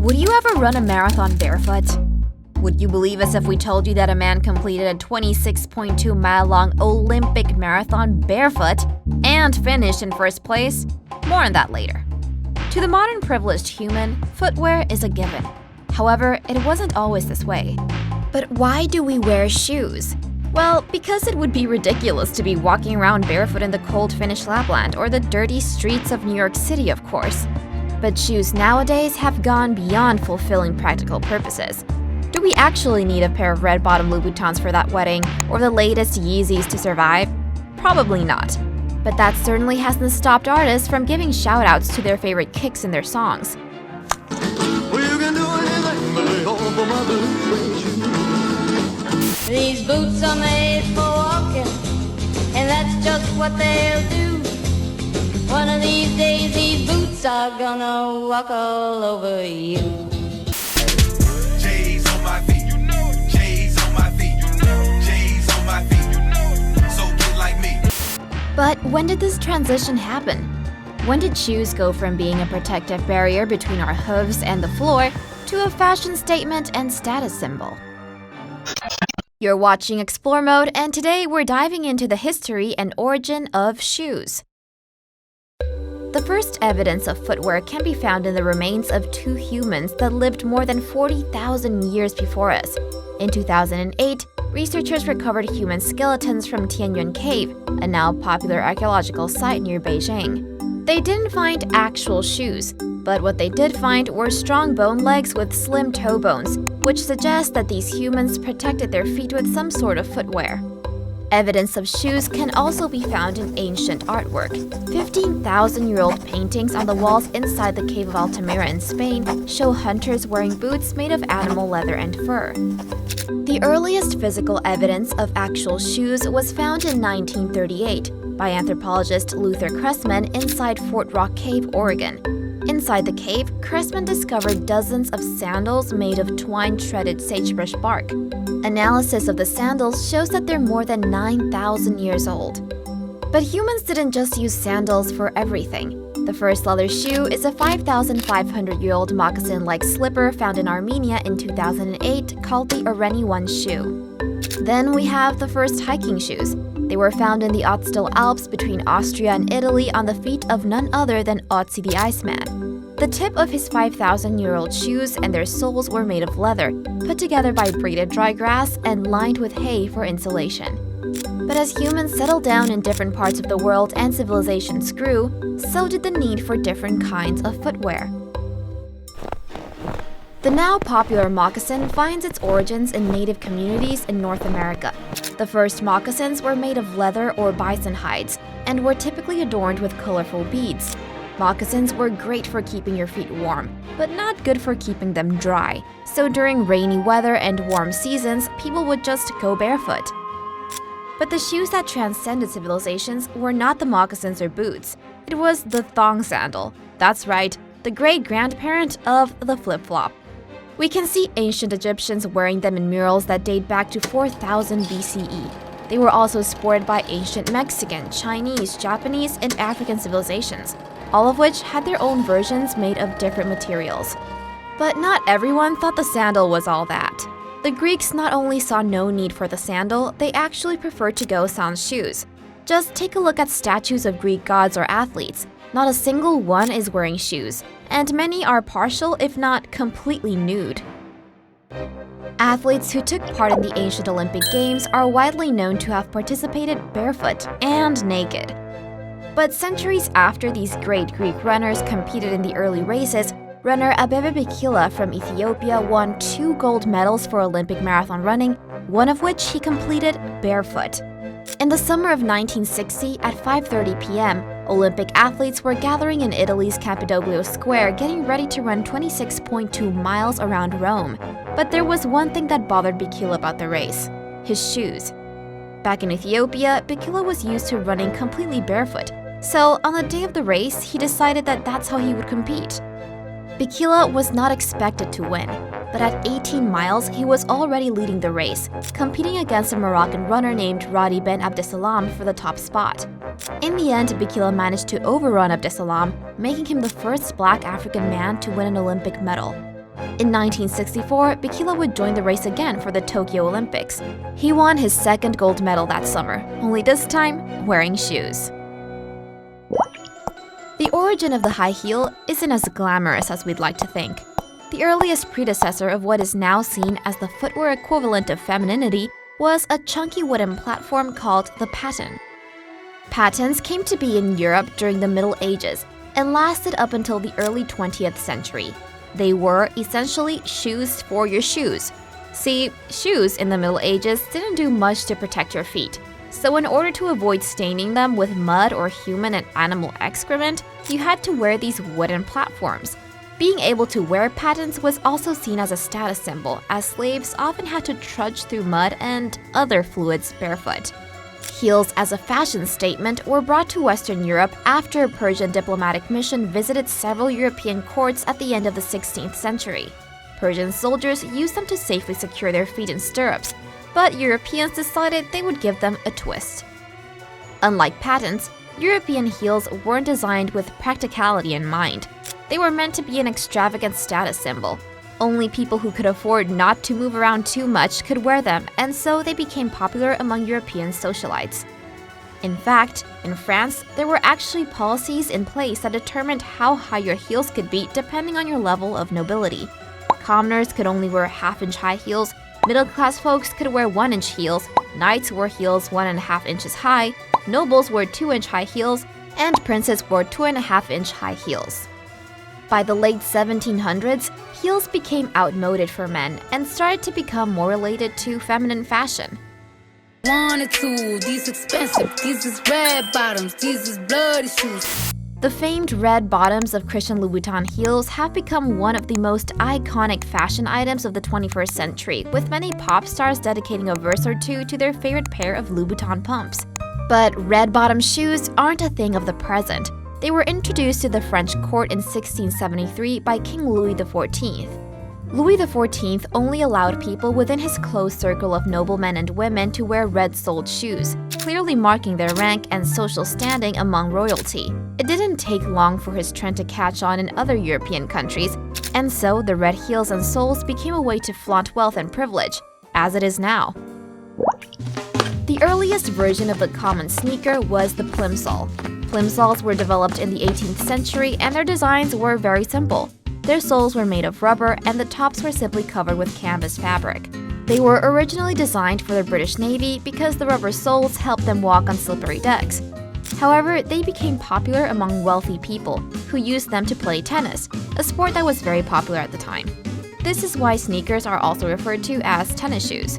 Would you ever run a marathon barefoot? Would you believe us if we told you that a man completed a 26.2-mile-long Olympic marathon barefoot and finished in first place? More on that later. To the modern privileged human, footwear is a given. However, it wasn't always this way. But why do we wear shoes? Well, because it would be ridiculous to be walking around barefoot in the cold Finnish Lapland or the dirty streets of New York City, of course. But shoes nowadays have gone beyond fulfilling practical purposes. Do we actually need a pair of red-bottom Louboutins for that wedding, or the latest Yeezys to survive? Probably not. But that certainly hasn't stopped artists from giving shout-outs to their favorite kicks in their songs. These boots are made for walking, and that's just what they'll do. One of these days, these boots are gonna walk all over you. J's on my feet, you know it. J's on my feet, you know it. J's on my feet, you know it. So get like me. But when did this transition happen? When did shoes go from being a protective barrier between our hooves and the floor to a fashion statement and status symbol? You're watching Explore Mode, and today we're diving into the history and origin of shoes. The first evidence of footwear can be found in the remains of two humans that lived more than 40,000 years before us. In 2008, researchers recovered human skeletons from Tianyuan Cave, a now popular archaeological site near Beijing. They didn't find actual shoes, but what they did find were strong bone legs with slim toe bones, which suggests that these humans protected their feet with some sort of footwear. Evidence of shoes can also be found in ancient artwork. 15,000-year-old paintings on the walls inside the Cave of Altamira in Spain show hunters wearing boots made of animal leather and fur. The earliest physical evidence of actual shoes was found in 1938 by anthropologist Luther Cressman inside Fort Rock Cave, Oregon. Inside the cave, Cressman discovered dozens of sandals made of twine-shredded sagebrush bark. Analysis of the sandals shows that they're more than 9,000 years old. But humans didn't just use sandals for everything. The first leather shoe is a 5,500-year-old moccasin-like slipper found in Armenia in 2008 called the Areni 1 shoe. Then we have the first hiking shoes. They were found in the Ötztal Alps between Austria and Italy on the feet of none other than Ötzi the Iceman. The tip of his 5,000-year-old shoes and their soles were made of leather, put together by braided dry grass and lined with hay for insulation. But as humans settled down in different parts of the world and civilizations grew, so did the need for different kinds of footwear. The now popular moccasin finds its origins in native communities in North America. The first moccasins were made of leather or bison hides and were typically adorned with colorful beads. Moccasins were great for keeping your feet warm, but not good for keeping them dry. So during rainy weather and warm seasons, people would just go barefoot. But the shoes that transcended civilizations were not the moccasins or boots. It was the thong sandal. That's right, the great-grandparent of the flip-flop. We can see ancient Egyptians wearing them in murals that date back to 4000 BCE. They were also sported by ancient Mexican, Chinese, Japanese, and African civilizations, all of which had their own versions made of different materials. But not everyone thought the sandal was all that. The Greeks not only saw no need for the sandal, they actually preferred to go sans shoes. Just take a look at statues of Greek gods or athletes. Not a single one is wearing shoes, and many are partial if not completely nude. Athletes who took part in the ancient Olympic Games are widely known to have participated barefoot and naked. But centuries after these great Greek runners competed in the early races, runner Abebe Bikila from Ethiopia won 2 gold medals for Olympic marathon running, one of which he completed barefoot. In the summer of 1960, at 5:30 p.m., Olympic athletes were gathering in Italy's Campidoglio Square getting ready to run 26.2 miles around Rome. But there was one thing that bothered Bikila about the race: his shoes. Back in Ethiopia, Bikila was used to running completely barefoot, so on the day of the race, he decided that that's how he would compete. Bikila was not expected to win, but at 18 miles, he was already leading the race, competing against a Moroccan runner named Radi Ben Abdesalam for the top spot. In the end, Bikila managed to overrun Abdesalam, making him the first black African man to win an Olympic medal. In 1964, Bikila would join the race again for the Tokyo Olympics. He won his second gold medal that summer, only this time wearing shoes. The origin of the high heel isn't as glamorous as we'd like to think. The earliest predecessor of what is now seen as the footwear equivalent of femininity was a chunky wooden platform called the paten. Patens came to be in Europe during the Middle Ages and lasted up until the early 20th century. They were essentially shoes for your shoes. See, shoes in the Middle Ages didn't do much to protect your feet. So in order to avoid staining them with mud or human and animal excrement, you had to wear these wooden platforms. Being able to wear patens was also seen as a status symbol, as slaves often had to trudge through mud and other fluids barefoot. Heels as a fashion statement were brought to Western Europe after a Persian diplomatic mission visited several European courts at the end of the 16th century. Persian soldiers used them to safely secure their feet in stirrups, but Europeans decided they would give them a twist. Unlike patens, European heels weren't designed with practicality in mind. They were meant to be an extravagant status symbol. Only people who could afford not to move around too much could wear them, and so they became popular among European socialites. In fact, in France, there were actually policies in place that determined how high your heels could be depending on your level of nobility. Commoners could only wear half-inch high heels, middle-class folks could wear 1-inch heels, knights wore heels 1.5 inches high, nobles wore 2-inch high heels, and princes wore 2.5-inch high heels. By the late 1700s, heels became outmoded for men and started to become more related to feminine fashion. 1 or 2, these expensive, these is red bottoms, these is bloody shoes. The famed red bottoms of Christian Louboutin heels have become one of the most iconic fashion items of the 21st century, with many pop stars dedicating a verse or two to their favorite pair of Louboutin pumps. But red bottom shoes aren't a thing of the present. They were introduced to the French court in 1673 by King Louis XIV. Louis XIV only allowed people within his close circle of noblemen and women to wear red-soled shoes, clearly marking their rank and social standing among royalty. It didn't take long for his trend to catch on in other European countries, and so the red heels and soles became a way to flaunt wealth and privilege, as it is now. The earliest version of the common sneaker was the plimsoll. Plimsolls were developed in the 18th century and their designs were very simple. Their soles were made of rubber and the tops were simply covered with canvas fabric. They were originally designed for the British Navy because the rubber soles helped them walk on slippery decks. However, they became popular among wealthy people who used them to play tennis, a sport that was very popular at the time. This is why sneakers are also referred to as tennis shoes.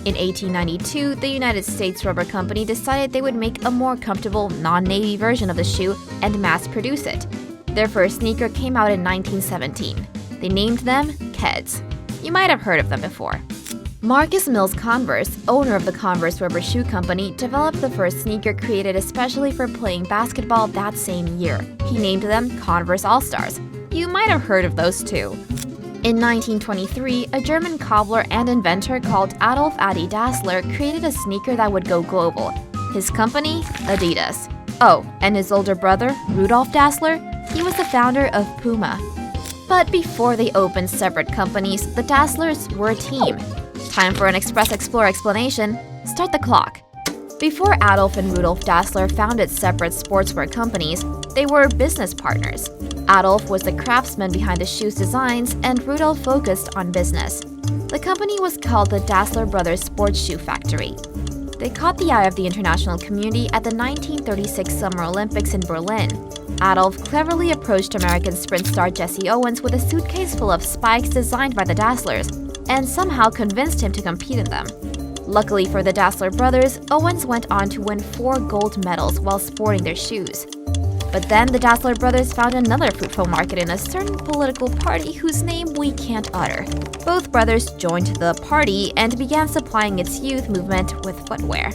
In 1892, the United States Rubber Company decided they would make a more comfortable, non-navy version of the shoe and mass-produce it. Their first sneaker came out in 1917. They named them Keds. You might have heard of them before. Marcus Mills Converse, owner of the Converse Rubber Shoe Company, developed the first sneaker created especially for playing basketball that same year. He named them Converse All-Stars. You might have heard of those too. In 1923, a German cobbler and inventor called Adolf Adi Dassler created a sneaker that would go global. His company, Adidas. Oh, and his older brother, Rudolf Dassler, he was the founder of Puma. But before they opened separate companies, the Dasslers were a team. Time for an Express Explorer explanation. Start the clock. Before Adolf and Rudolf Dassler founded separate sportswear companies, they were business partners. Adolf was the craftsman behind the shoes' designs, and Rudolf focused on business. The company was called the Dassler Brothers Sports Shoe Factory. They caught the eye of the international community at the 1936 Summer Olympics in Berlin. Adolf cleverly approached American sprint star Jesse Owens with a suitcase full of spikes designed by the Dasslers, and somehow convinced him to compete in them. Luckily for the Dassler brothers, Owens went on to win 4 gold medals while sporting their shoes. But then the Dassler brothers found another fruitful market in a certain political party whose name we can't utter. Both brothers joined the party and began supplying its youth movement with footwear.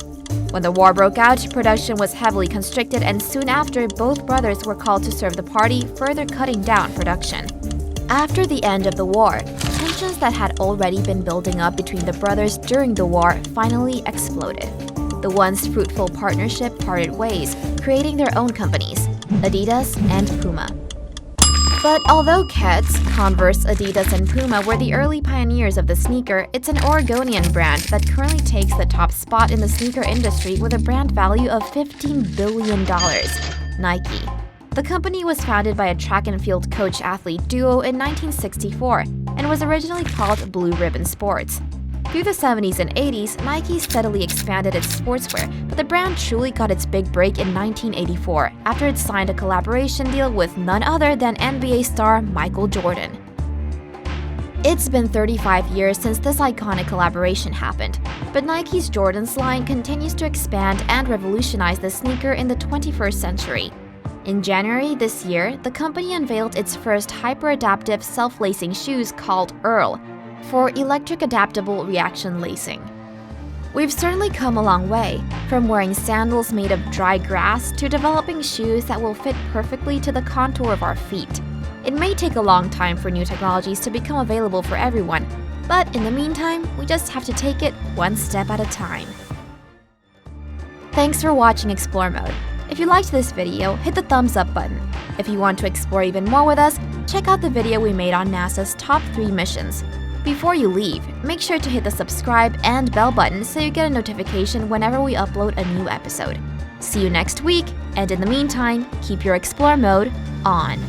When the war broke out, production was heavily constricted, and soon after, both brothers were called to serve the party, further cutting down production. After the end of the war, tensions that had already been building up between the brothers during the war finally exploded. The once fruitful partnership parted ways, creating their own companies, Adidas and Puma. But although Keds, Converse, Adidas, and Puma were the early pioneers of the sneaker, it's an Oregonian brand that currently takes the top spot in the sneaker industry with a brand value of $15 billion, Nike. The company was founded by a track and field coach-athlete duo in 1964 and was originally called Blue Ribbon Sports. Through the 70s and 80s, Nike steadily expanded its sportswear, but the brand truly got its big break in 1984 after it signed a collaboration deal with none other than NBA star Michael Jordan. It's been 35 years since this iconic collaboration happened, but Nike's Jordan's line continues to expand and revolutionize the sneaker in the 21st century. In January this year, the company unveiled its first hyper-adaptive self-lacing shoes called Earl, for electric adaptable reaction lacing. We've certainly come a long way, from wearing sandals made of dry grass to developing shoes that will fit perfectly to the contour of our feet. It may take a long time for new technologies to become available for everyone, but in the meantime, we just have to take it one step at a time. Thanks for watching Explore Mode. If you liked this video, hit the thumbs up button. If you want to explore even more with us, check out the video we made on NASA's top 3 missions. Before you leave, make sure to hit the subscribe and bell button so you get a notification whenever we upload a new episode. See you next week, and in the meantime, keep your Explore Mode on.